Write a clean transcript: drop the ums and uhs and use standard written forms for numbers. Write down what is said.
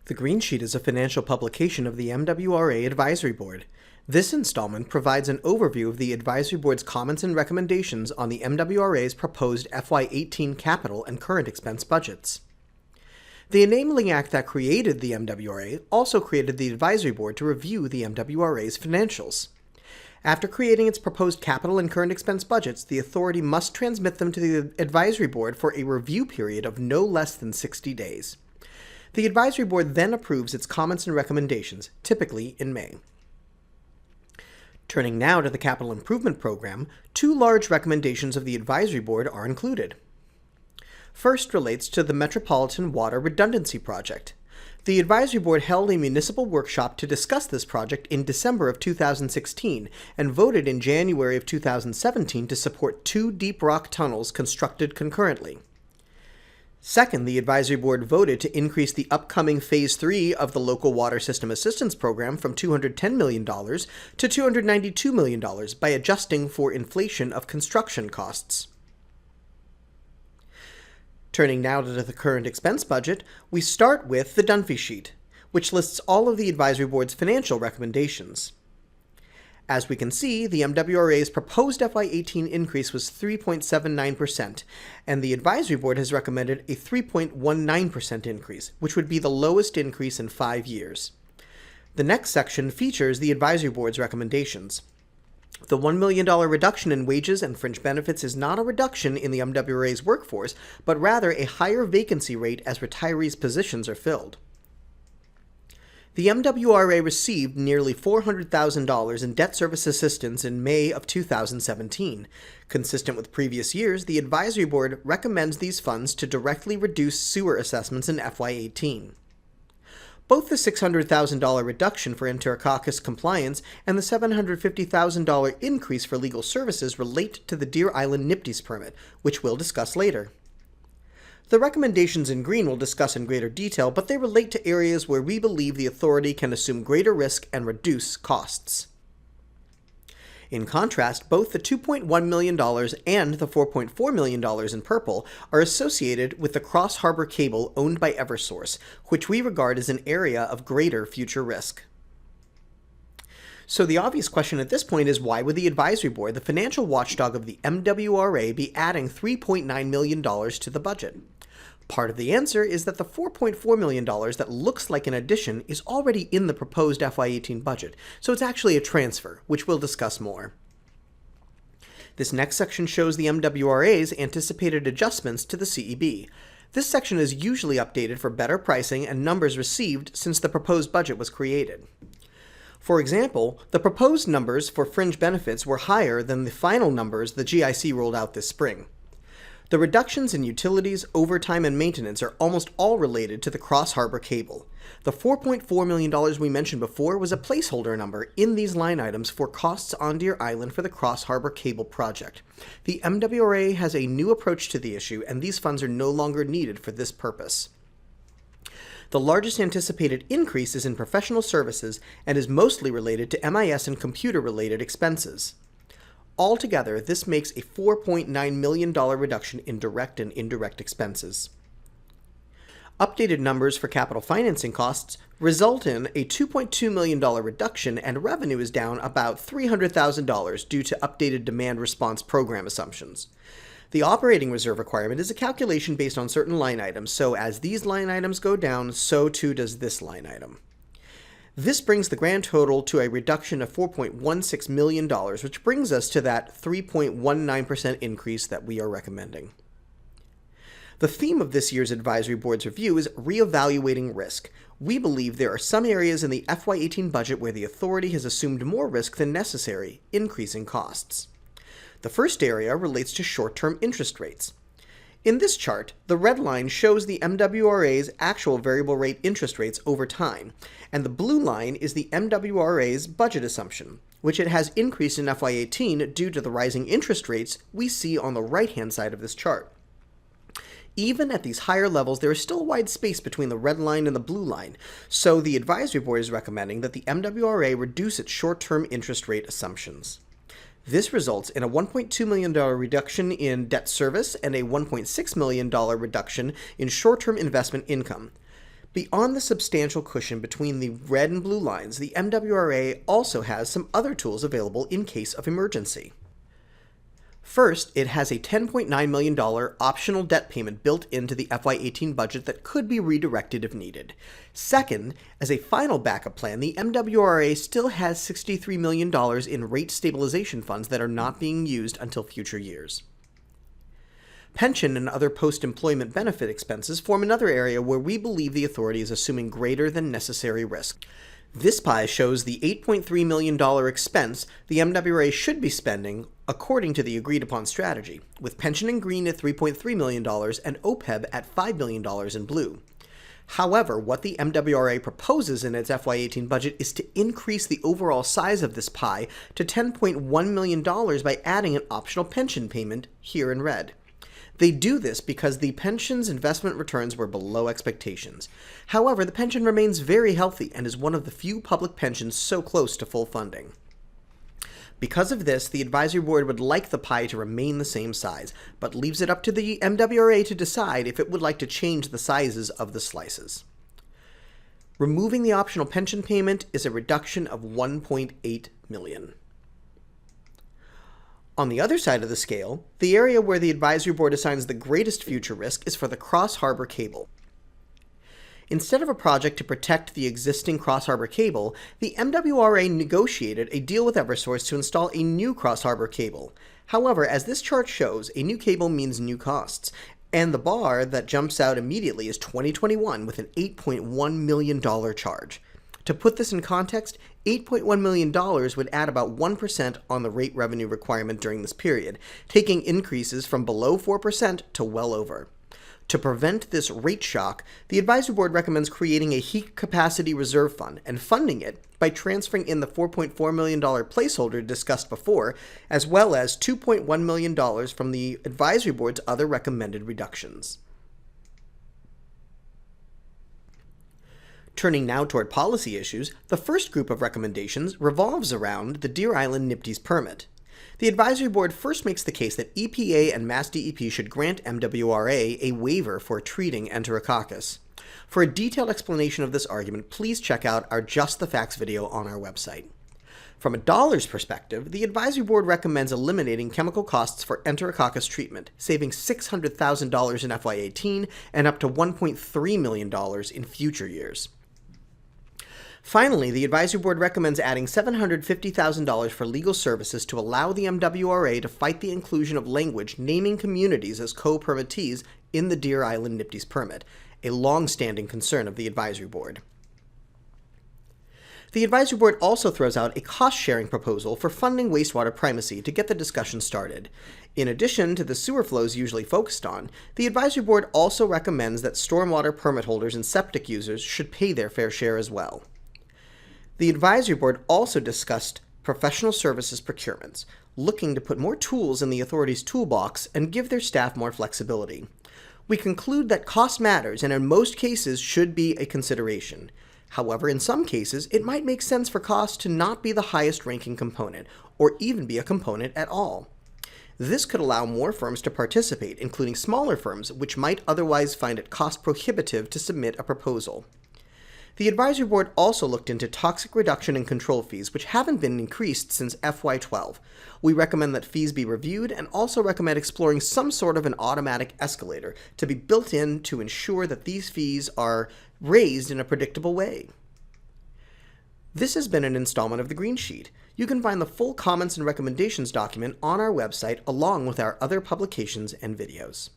The Green Sheet is a financial publication of the MWRA Advisory Board. This installment provides an overview of the Advisory Board's comments and recommendations on the MWRA's proposed FY18 capital and current expense budgets. The Enabling Act that created the MWRA also created the Advisory Board to review the MWRA's financials. After creating its proposed capital and current expense budgets, the authority must transmit them to the Advisory Board for a review period of no less than 60 days. The Advisory Board then approves its comments and recommendations, typically in May. Turning now to the Capital Improvement Program, two large recommendations of the Advisory Board are included. First relates to the Metropolitan Water Redundancy Project. The Advisory Board held a municipal workshop to discuss this project in December of 2016 and voted in January of 2017 to support two deep rock tunnels constructed concurrently. Second, the Advisory Board voted to increase the upcoming Phase 3 of the Local Water System Assistance Program from $210 million to $292 million by adjusting for inflation of construction costs. Turning now to the current expense budget, we start with the Dunphy Sheet, which lists all of the Advisory Board's financial recommendations. As we can see, the MWRA's proposed FY18 increase was 3.79%, and the Advisory Board has recommended a 3.19% increase, which would be the lowest increase in 5 years. The next section features the Advisory Board's recommendations. The $1 million reduction in wages and fringe benefits is not a reduction in the MWRA's workforce, but rather a higher vacancy rate as retirees' positions are filled. The MWRA received nearly $400,000 in debt service assistance in May of 2017. Consistent with previous years, the Advisory Board recommends these funds to directly reduce sewer assessments in FY18. Both the $600,000 reduction for enterococcus compliance and the $750,000 increase for legal services relate to the Deer Island NPDES permit, which we'll discuss later. The recommendations in green we'll discuss in greater detail, but they relate to areas where we believe the authority can assume greater risk and reduce costs. In contrast, both the $2.1 million and the $4.4 million in purple are associated with the Cross Harbor cable owned by Eversource, which we regard as an area of greater future risk. So the obvious question at this point is, why would the Advisory Board, the financial watchdog of the MWRA, be adding $3.9 million to the budget? Part of the answer is that the $4.4 million that looks like an addition is already in the proposed FY18 budget, so it's actually a transfer, which we'll discuss more. This next section shows the MWRA's anticipated adjustments to the CEB. This section is usually updated for better pricing and numbers received since the proposed budget was created. For example, the proposed numbers for fringe benefits were higher than the final numbers the GIC rolled out this spring. The reductions in utilities, overtime, and maintenance are almost all related to the Cross Harbor cable. The $4.4 million we mentioned before was a placeholder number in these line items for costs on Deer Island for the Cross Harbor cable project. The MWRA has a new approach to the issue, and these funds are no longer needed for this purpose. The largest anticipated increase is in professional services and is mostly related to MIS and computer-related expenses. Altogether, this makes a $4.9 million reduction in direct and indirect expenses. Updated numbers for capital financing costs result in a $2.2 million reduction, and revenue is down about $300,000 due to updated demand response program assumptions. The operating reserve requirement is a calculation based on certain line items, so as these line items go down, so too does this line item. This brings the grand total to a reduction of $4.16 million, which brings us to that 3.19% increase that we are recommending. The theme of this year's Advisory Board's review is reevaluating risk. We believe there are some areas in the FY18 budget where the authority has assumed more risk than necessary, increasing costs. The first area relates to short-term interest rates. In this chart, the red line shows the MWRA's actual variable rate interest rates over time, and the blue line is the MWRA's budget assumption, which it has increased in FY18 due to the rising interest rates we see on the right-hand side of this chart. Even at these higher levels, there is still a wide space between the red line and the blue line, so the Advisory Board is recommending that the MWRA reduce its short-term interest rate assumptions. This results in a $1.2 million reduction in debt service and a $1.6 million reduction in short-term investment income. Beyond the substantial cushion between the red and blue lines, the MWRA also has some other tools available in case of emergency. First, it has a $10.9 million optional debt payment built into the FY18 budget that could be redirected if needed. Second, as a final backup plan, the MWRA still has $63 million in rate stabilization funds that are not being used until future years. Pension and other post-employment benefit expenses form another area where we believe the authority is assuming greater than necessary risk. This pie shows the $8.3 million expense the MWRA should be spending according to the agreed-upon strategy, with pension in green at $3.3 million and OPEB at $5 million in blue. However, what the MWRA proposes in its FY18 budget is to increase the overall size of this pie to $10.1 million by adding an optional pension payment here in red. They do this because the pension's investment returns were below expectations. However, the pension remains very healthy and is one of the few public pensions so close to full funding. Because of this, the advisory board would like the pie to remain the same size, but leaves it up to the MWRA to decide if it would like to change the sizes of the slices. Removing the optional pension payment is a reduction of $1.8 million. On the other side of the scale, the area where the advisory board assigns the greatest future risk is for the cross-harbor cable. Instead of a project to protect the existing cross-harbor cable, the MWRA negotiated a deal with Eversource to install a new cross-harbor cable. However, as this chart shows, a new cable means new costs, and the bar that jumps out immediately is 2021 with an $8.1 million charge. To put this in context, $8.1 million would add about 1% on the rate revenue requirement during this period, taking increases from below 4% to well over. To prevent this rate shock, the advisory board recommends creating a heat capacity reserve fund and funding it by transferring in the $4.4 million placeholder discussed before, as well as $2.1 million from the advisory board's other recommended reductions. Turning now toward policy issues, the first group of recommendations revolves around the Deer Island NPDES permit. The advisory board first makes the case that EPA and Mass DEP should grant MWRA a waiver for treating Enterococcus. For a detailed explanation of this argument, please check out our Just the Facts video on our website. From a dollars perspective, the advisory board recommends eliminating chemical costs for Enterococcus treatment, saving $600,000 in FY18 and up to $1.3 million in future years. Finally, the advisory board recommends adding $750,000 for legal services to allow the MWRA to fight the inclusion of language naming communities as co-permittees in the Deer Island NPDES permit, a long-standing concern of the advisory board. The advisory board also throws out a cost-sharing proposal for funding wastewater primacy to get the discussion started. In addition to the sewer flows usually focused on, the advisory board also recommends that stormwater permit holders and septic users should pay their fair share as well. The advisory board also discussed professional services procurements, looking to put more tools in the authority's toolbox and give their staff more flexibility. We conclude that cost matters and in most cases should be a consideration. However, in some cases, it might make sense for cost to not be the highest ranking component, or even be a component at all. This could allow more firms to participate, including smaller firms, which might otherwise find it cost prohibitive to submit a proposal. The advisory board also looked into toxic reduction and control fees, which haven't been increased since FY12. We recommend that fees be reviewed and also recommend exploring some sort of an automatic escalator to be built in to ensure that these fees are raised in a predictable way. This has been an installment of the Green Sheet. You can find the full comments and recommendations document on our website along with our other publications and videos.